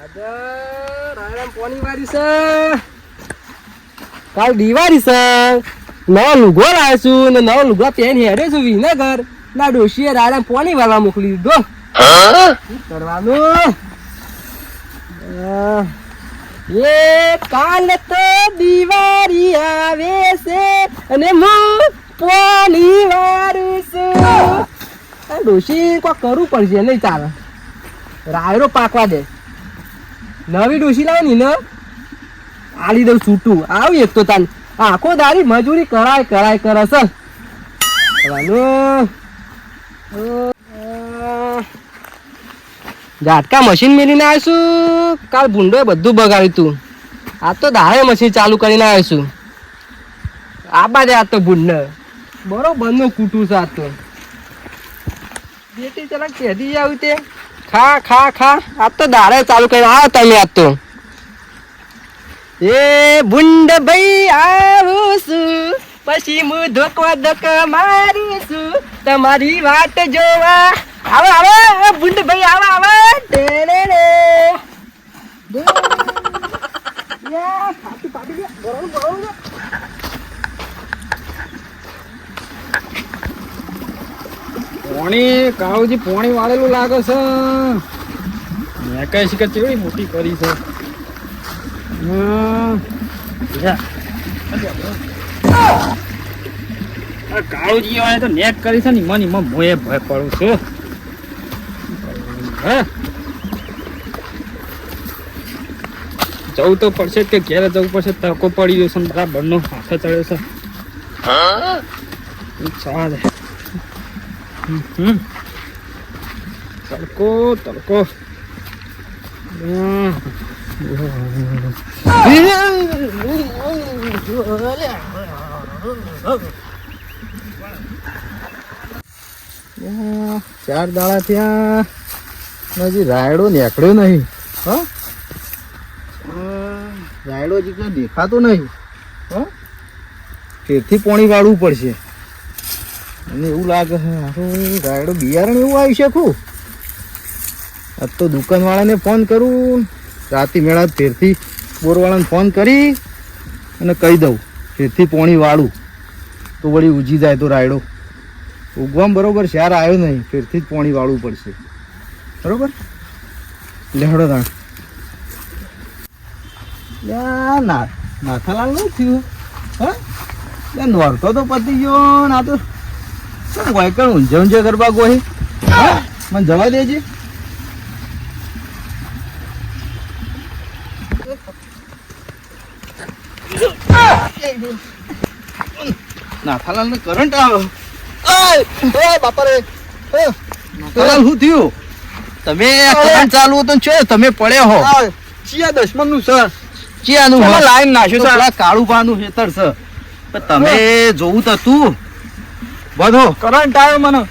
Pony વારી છે કાલ દિવાળી છે નવો લુગો લાવ્યો છું ને નવો લુગો પહેરી હેડે છું વિનગર ના ડોશીએ રાયરામ પોની વાળવા મોકલી દીધો શું કરવાનું એ કાલ તો દિવાળી આવે છે અને હું પોની વારું છું ડોશી કોઈ કરવું પડશે નહીં ચાલે રાયરો પાકવા દે નવી ડોશી લાવે ને આલી દઉં છૂટું આવી એક તો તાન આખો દારી મજૂરી કરાય કરે છે ઝાટકા મશીન મેલીને આવીશું કાલ ભૂંડોએ બધું બગાડ્યું તું આ તો દારે મશીન ચાલુ કરીને આવીશું આ બાજુ આ તો ભૂંડ બરોબર નું કૂટું છે આ તો બેટી ચલા કેદી આવું તે ખા ખા ખા આ તો દારે ચાલુ કરીને આવો તમે આ તો એ ભૂંડ ભાઈ આવું છું પછી હું ધોકો મારીશું તમારી વાટ જોવા આવો આવો ભૂંડ ભાઈ આવો આવો ટેરે રે પોણી કાળુજી પોણી વાળેલું લાગે છે મેં કઈ છે કે કેવી મોટી કરી છે કાળુજી વાળે તો નેક કરી છે ને મને મોએ ભય પડું છું જવું તો પડશે કે ઘેરે જવું પડશે તડકો પડી ગયો છે બરાબર નો હાથે ચડ્યો છે ચાલે તડકો તડકો ચાર દાડા ત્યાં હજી રાયડો નીકળ્યો નહીં હા રાયડો હજી દેખાતો નહીં હા ફેરથી પોણી વાળવું પડશે અને એવું લાગે છે રાયડો બિયારણ એવું આવી શકું આજ તો દુકાનવાળાને ફોન કરું રાતી મેળા ફેરથી બોરવાળાને ફોન કરી અને કહી દઉં ફેરથી પોણી વાળું તો વળી ઉજી જાય તો રાયડો ઉગવામાં બરોબર શાર આવ્યો નહીં ફેરથી જ પોણી વાળવું પડશે બરોબર લેહડો તાણ નાથાલાલ નહીં થયું હા નોરતો તો પતી ગયો ને આ તો શું વાયકણ ઊંઝે કરવા ગોહી મને જવા દેજે નાથાલાલ ને કરંટ આવ્યો બાપા રે નાથાલાલ શું થયું તમે કરંટ ચાલુ હતો છો તમે પડ્યા હો ચિયા દશમન નું સર ચિયાનું લાઈન નાખ્યું છે કાળુભાનું ખેતર છે તમે જોવું તો તું બધો કરંટ આવ્યો મને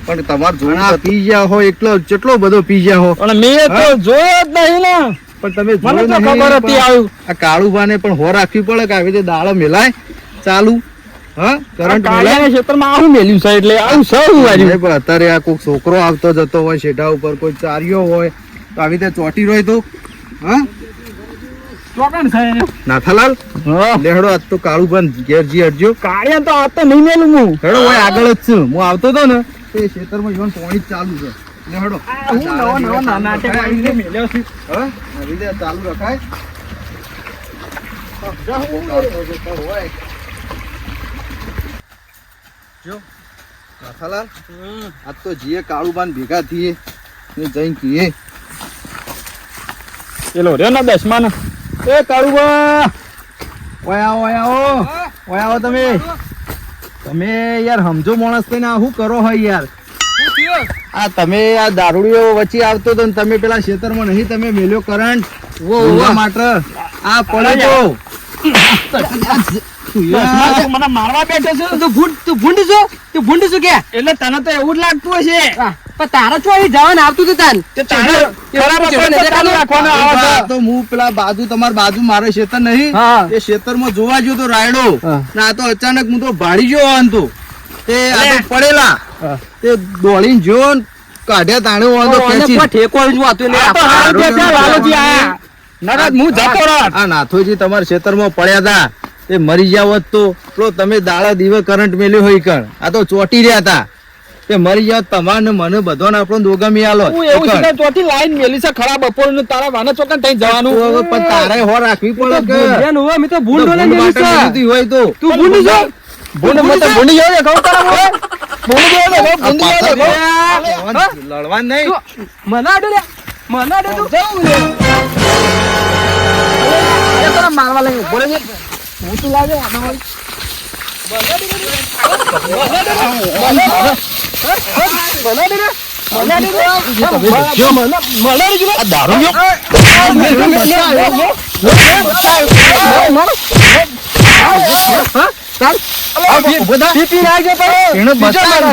પણ તમારે જોણા પી ગયા હો એકલો કેટલો બધો પી ગયા હો પણ મેં તો જોયો જ નહીં ને પણ તમે મને તો ખબર હતી આવ્યું આ કાળુભાને પણ હો રાખવી પડે કે આવી રીતે દાડો મેલાય ચાલુ હા કરંટ મેલાય ક્ષેત્રમાં આવું મેલ્યું છે એટલે આવું સૌ પણ અત્યારે આ કોઈ છોકરો આવતો જતો હોય શેઠા ઉપર કોઈ ચાર્યો હોય તો આવી રીતે ચોટી રહ્યો તો હા નાથાલાલ લેહડો આજ તો કાળુભાન ઘેરજી હટજો કાળિયા તો આ તો નહીં મેલું હું હેડો હોય આગળ જ છું હું આવતો હતો ને તે ખેતરમાં જોન પોણી ચાલુ છે લેહડો ચાલુ રખાય જો નાથાલાલ આજ તો જીએ કાળુભાન ભેગા થઈએ જઈને કીએ પેલો રે ને દસમા ને એ કાળુબા ઓય આવો તમે યાર સમજો માણસ થઈને આ શું કરો હોય યાર આ તમે આ દારૂડીઓ વચ્ચે આવતો તો તમે પેલા ખેતરમાં નહીં તમે મેલ્યો કરંટ માટે આ પડે મને મારવા બેઠો છે તું ભૂંડ છો કે એટલે તને તો એવું જ લાગતું હશે પણ તારા છો અહીં જવાનું આવતું હતું તાન તો હું પેલા બાજુ તમાર બાજુ મારે ખેતર નહીં એ ખેતરમાં જોવા ગયો તો રાયડો આ તો અચાનક હું તો ભાડી ગયો તો તે પડેલા તે દોડીને જો કાઢ્યા તાણે વાંધો ઓને ખેંચી. કોઈ ઠેકો જ વાતું નહીં. આ તો હારું છે ત્યાં લાલોજી આયા. નકર હું જતો રહત. આ નાથોજી તમારા ખેતરમાં પડ્યા હતા એ મરી જાવ હોત તો પેલો તમે દાડા દીવે કરંટ મેલ્યો હોય કણ આ તો ચોટી રહ્યા હતા તે મરી જાવ તમારે ને મને બધાને આપણો દોગામી આલો હું એવું છે કે ચોથી લાઈન મેલી છે ખરા બપોરનું તારા વાના ચોકન થઈ જવાનું. તો હવે પણ તારે હો રાખવી પડે કે ભૂંડિયાનું હોય, મેં તો ભૂંડો લઈને ભૂંડ માટે મેલ્યું છે. મેલીતી હોય તો તું ભૂંડી છો? ભૂંડ મત ભૂંડી જાવ ને કહું તારા મોએ. ભૂંડી જાવ ને કહું, ભૂંડી જાવ ને કહું. લડવા નહીં તું મને આડો લે. મને આડો તું. અરે તારા મારવા લાગ્યો બોલે છે હું તું લાગે આના વાળી. આ દારૂ લ્યો. ઉભો થા. પીપી નાખજો પણ. એનો બચાવ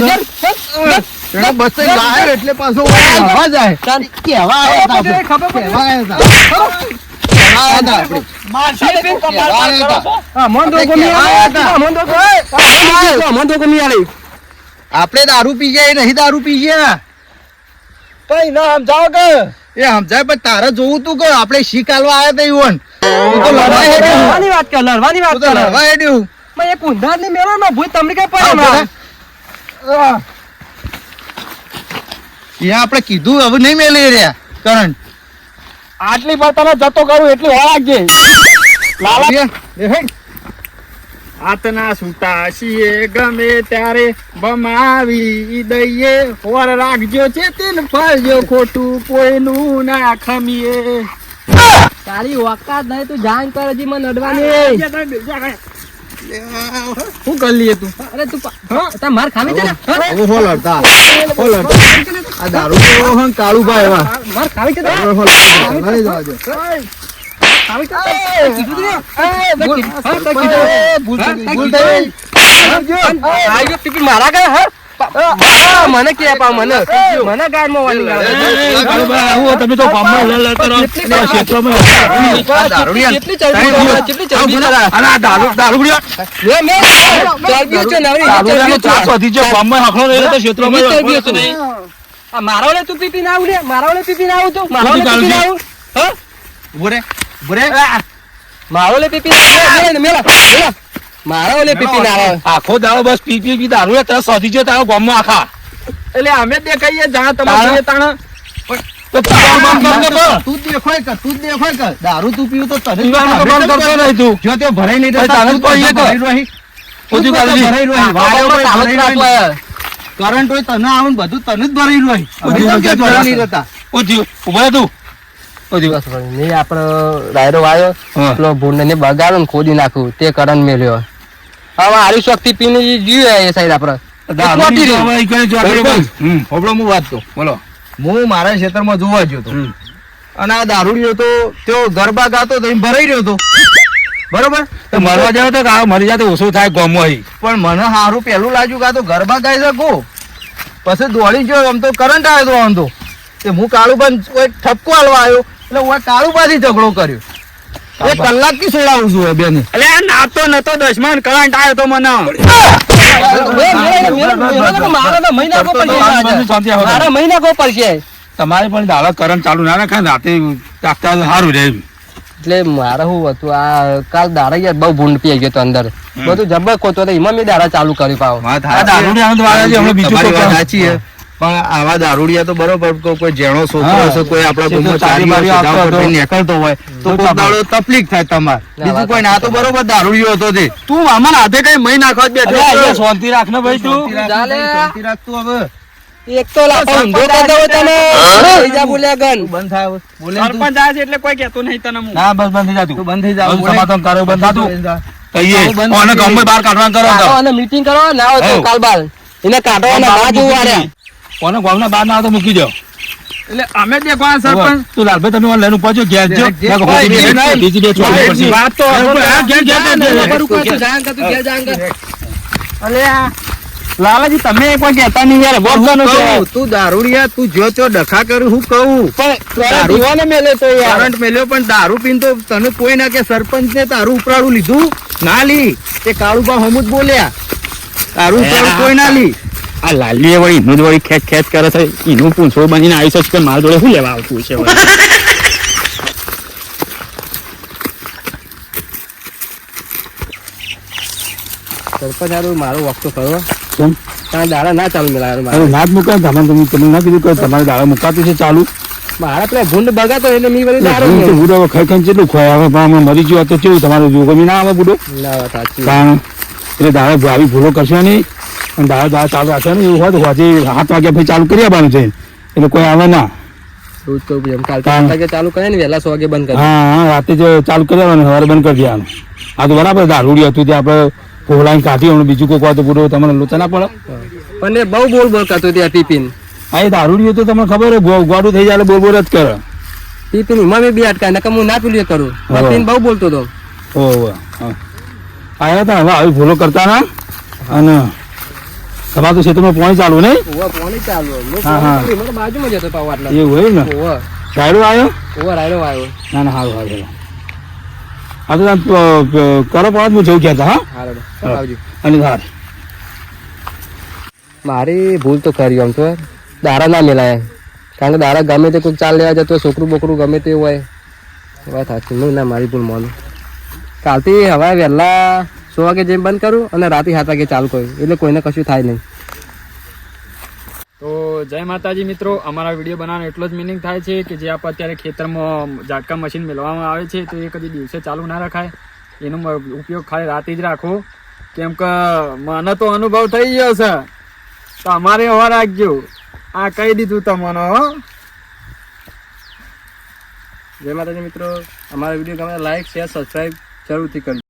એનો બચાવ બહાર એટલે પાછો આવા જાય કેવા આવ્યા હતા ખબર પડી. કેવા આવ્યા હતા કેવા આવ્યા હતા હા, મન તો ગમી આપણે આલે. મન તો ગમી. મન તો ગમી આલે. આપણે દારૂ પી ગયા એ નહીં દારૂ પી ગયા કઈ ના સમજાવો કે એ સમજાય પણ તારે જોવું તું કે આપણે શીખ આલવા આવ્યા હતા ઈવન તું તો લડવા હેડ્યું લડવાની વાત કર, લડવાની વાત તું તો કર. લડવા હેડ્યું મેં એક ઊંધા ની મેળો માં ભૂત તમને કઈ પડે આ હમણાં? અહીંયા આપણે કીધું હવે નહીં મેલી રહ્યા કરંટ આટલી વાર તને જતો કરું એટલી વાર લાગજે. લાલા એ હેડ. હાથના સૂતા છીએ ગમે ત્યારે બમાવી દઈએ હોર રાખજો ચેતીન ફરજો ખોટું કોઈનું ના ખમીએ. તારી ઓકાત નહીં, તું જાણ કર હજી મને અડવાની. શું કરી લઈએ તું? અરે તું તાર માર ખાવી છે ને? હવે હો લડતા હો લડતા આ દારૂ પીવો હો ને કાળુભાઈ એવા માર ખાવી છે ને? હવે હો લડતા નહીં જવા દો. ખાવી છે ને? કીધું તું ને? ભૂલ હા, થઈ કીધું. ગઈ, ભૂલ થઈ ગઈ, ભૂલ થઈ ગઈ. આ જો પીપી મારા કરે હા? મને કે પા મને ગાડમાં વાળી ગાળે. તમે તો ગામમાં લડતા રહો. કેટલી ક્ષેત્રમાં આ દારૂડિયા કેટલી ચરબી છે? કેટલી ચરબી છે? અને આ દારૂડિયા ચરબી છે નવરી. દારૂડિયાનો ચાસ વધી ગયો. ગામમાં હખલો રહ્યો તો ક્ષેત્રમાં ચરબી છે નહીં. આ મારા ઓલે તું પીપી ના આવું લે. મારા ઓલે પીપી ના આવું તું. મારા ઓલે પીપી ના આવું. હા? ઉભો રે, ઉભો રે. મારા ઓલે પીપી ના આવે. મેલા. મારા ઓલે પીપી ના આવે. આખો દાડો બસ પી પી પી દારૂ ત્યાં સધી ગયો તારો ગામમાં આખા. એટલે અમે તે કહીએ જાણ તમારે તાણ તો તારું બંધ કરી દે. તું જ દેખાય કર, તું જ દેખાય કર. દારૂ તું પીવું તો તને પીવાનું તો બંધ કરતો નહીં તું. જો તે ભરાઈ નહીં ભાઈ, રહેતા, તારું તું જ તો કહીએ ભરાઈ રહી. ઓછી તું તો કાળજી. ભરાઈ રહી. વાયો હોય, ચાલુ જ ભરાઈ રાખો રહી. યાર. કરંટ હોય તને આવે ને બધું તને જ ભરાઈ રહી. ઓછી હજુ કાળજી. ભરાઈ નહીં રહેતા. ઓછી ઉભો રહે તું. ઓછી બસ ભાઈ, નહીં આપણો ડાયરો વાયો હા. પેલો ભૂંડ ને બગાડો ને ખોદી નાખું તે કરંટ મેલ્યો. હવે આરી શક્તિ પીને જીવે એ સાઈડ આપણે. દારૂની તો હવે ઈ કરે જો આપણે બરોબર. હમ. હોભળો હું વાત તો બોલો. હું મારા ક્ષેત્રમાં જોવા ગયો હતો હમ. અને આ દારૂડિયો તો તેઓ ગરબા ગાતો તો એમ ભરાઈ રહ્યો હતો બરોબર તો મરવા જાવ તો આ મરી જાય તો ઓછું થાય ગામમાં અહીં. પણ મને સારું પેલું લાગ્યું કે આ તો ગરબા ગાઈ શકો પછી દોડી ગયો આમ તો કરંટ આવ્યો તો આમ તો તે હું કાળુબા કોઈ ઠપકો હાલવા આવ્યો એટલે હું કાળુબાથી ઝઘડો કર્યો એક કલાક થી સડાવું છું બેન એટલે આ નાતો નતો દસમાન કરંટ આવ્યો તો મને મારા મહિના કો પડશે. તમારે પણ દાડા કરંટ ચાલુ ના રાખે ને રાતે તાકતા સારું રહે એમ. એટલે મારે શું હતું આ કાલ દાડા યાર બહુ ભૂંડ પી ગયો તો અંદર બધું જબર ખોતો હતો એમાં મેં દાડા ચાલુ કર્યું પાવ. આ દારૂડિયા આનંદ વાળા છે, હમણાં બીજું તમારી કોઈ વાત કામ. સાચી છે પણ આવા દારૂડિયા તો બરોબર કોઈ જેણો છોકરો હા. હશે કોઈ આપણા છે તો ગામમાં ચારી બારી ચારી આવતો હતો. નીકળતો હોય તો તો કોક દાડો તકલીફ થાય તમારે બીજું કોઈ ના તો બરોબર દારૂડિયો હતો તે તું આમાં હાથે કઈ મહી નાખવા જ બેઠો અરે, છે. અહીંયા શાંતિ રાખ ને ભાઈ તું. ચાલે. શાંતિ રાખતું હવે એક તો લાખો ઊંધો કરી દઉં તને. બીજા બોલ્યા ગન. બંધ થાય હવે. બોલે ને તું. સરપંચ આવે છે એટલે કોઈ કહેતો નહીં તને હું. ના બસ બંધ થઈ જા તું બંધ થઈ જા બધું સમાધાન કરો, બંધ થા તું. કહીએ આવું બંધ ઓને થઈ ગામમાં બહાર કાઢવા કરો તો. કાઢો અને મીટિંગ કરો ના હોય તો હઉ. કાલ બાલ એને કાઢવાના ના જોવું આર્યા. ઓને ગામના બહાર ના આવે તો મૂકી જાઓ. એટલે અમે દેખવા સરપંચ. તું લાલભાઈ તમે ઓને લઈને પહોંચો ઘેર જો. ઘેર, ઘેર. બીજી ઘેર બે- નહીં. બીજી બે છોકરી પડશે. વાત તો હા, ઘેર, ઘેર, ઘેર, ઘેર, ઘેર. બરોબર તું જાણ કર, તું ઘેર જાણ કર. અલ્યા, લાલાજી તમે કોઈ કહેતા નહીં યાર હું કહું, તું દારૂડિયા તું જો ચો ડખા કર્યું હું કહું દારૂ- દીવાને મેલે તો યાર. કરંટ મેલ્યો પણ દારૂ પીને તો તને કોઈ ના કે સરપંચ ને તારું ઉપરાળું લીધું ના લી તે કાળુબા હમ જ બોલ્યા તારું ઉપરાળું કોઈ ના લી આ લાલી એ વળી એનું જ વળી ખેંચ ખેંચ કરે છે એનું પૂંછડું બનીને આવી છે કે મારા જોડે શું લેવા આવતું છે વળી? સરપંચ હારું મારો વખતો ખરો કેમ? તારા દાડા ના ચાલુ મેલા અરે મારે ના જ મૂકાય તમે ના કીધું કે તમારે દાડા મુકાતું છે ચાલુ મારા પેલા ભૂંડ બગાતો એટલે મેં વળી દારૂ ભૂંડ તો મેળવ્યો. બુડો ખાઈ ખાઈને કેટલું ખોય હવે પણ આમાં મરી ગયો તો કેવું તમારું જો ગમી ના આવે બુડો ના વાત સાચી. કારણ એટલે દાડા આવી ભૂલો કરશો નહીં અને દાડા ચાલુ રાખશો નહીં એવું હોય તો હોજે 7 વાગ્યા પછી ચાલુ કરી આપવાનું છે એટલે કોઈ આવે ના રોજ તો એમ કાલ હા. 7 વાગે ચાલુ કરે ને વહેલા 100 વાગે બંધ કરે. હા રાતે જ ચાલુ કરી દેવાનું સવારે બંધ કરી દેવાનું આ તો બરાબર દારૂડી હતું ત્યાં આપણે ફોલાઈને કાઢી હમણાં બીજું કોઈ તો બુડો તમને લોચા ના પડે પણ એ બહુ બોલ બોલ કરતો ત્યાં ટિફિન આ એ દારૂડી તો તમને ખબર હોય ગોડું થઈ જાય એટલે બોલ બોલ જ કરે ટિફિન એમાં મેં બી અટકાય નકર હું ના પેલું એ કરું હા. ટિફિન બહુ બોલતો હતો. ઓહો આવ્યા હતા હવે આવી ભૂલો કરતા ના અને તમારે તો ક્ષેત્રમાં પાણી ચાલુ નહીં ઓવા પોણી ચાલુ હું હા, હા. પોણી મારા બાજુમાં જતો પાવ આટલા એવું હોય ને ઓવા સાયડો આવ્યો ઓવા રાયડો આવ્યો ના ના સારું સારું આ તો કરો પણ હું જવું કહેતા હા હાલો હા. આવજો. અને સાર મારી ભૂલ તો કરી આમ તો દારા ના મેલાય કારણ કે દારા ગમે તે કોઈ ચાલ લેવા જતો હોય, છોકરું બોકરું ગમે તે હોય વાત સાચી હું ના મારી ભૂલ માનું કાલથી હવે વહેલા 100 વાગે જેમ બંધ કરું અને રાતે 7 વાગે ચાલુ કરું એટલે કોઈને કશું થાય નહીં. તો જય માતાજી મિત્રો, અમારા વિડીયો બનાવવાનો એટલો જ મિનિંગ થાય છે કે જે આપણે અત્યારે ખેતરમાં ઝાટકા મશીન મેળવવામાં આવે છે તો એ કદી દિવસે ચાલુ ના રખાય, એનો ઉપયોગ ખાલી રાતે જ રાખો, કેમ કે મને તો અનુભવ થઈ ગયો છે. તો અમારે હવા રાખજો, આ કહી દીધું તમને હો. જય માતાજી મિત્રો, અમારા વિડીયો ગમે લાઈક શેર સબસ્ક્રાઈબ જરૂરથી કરજો.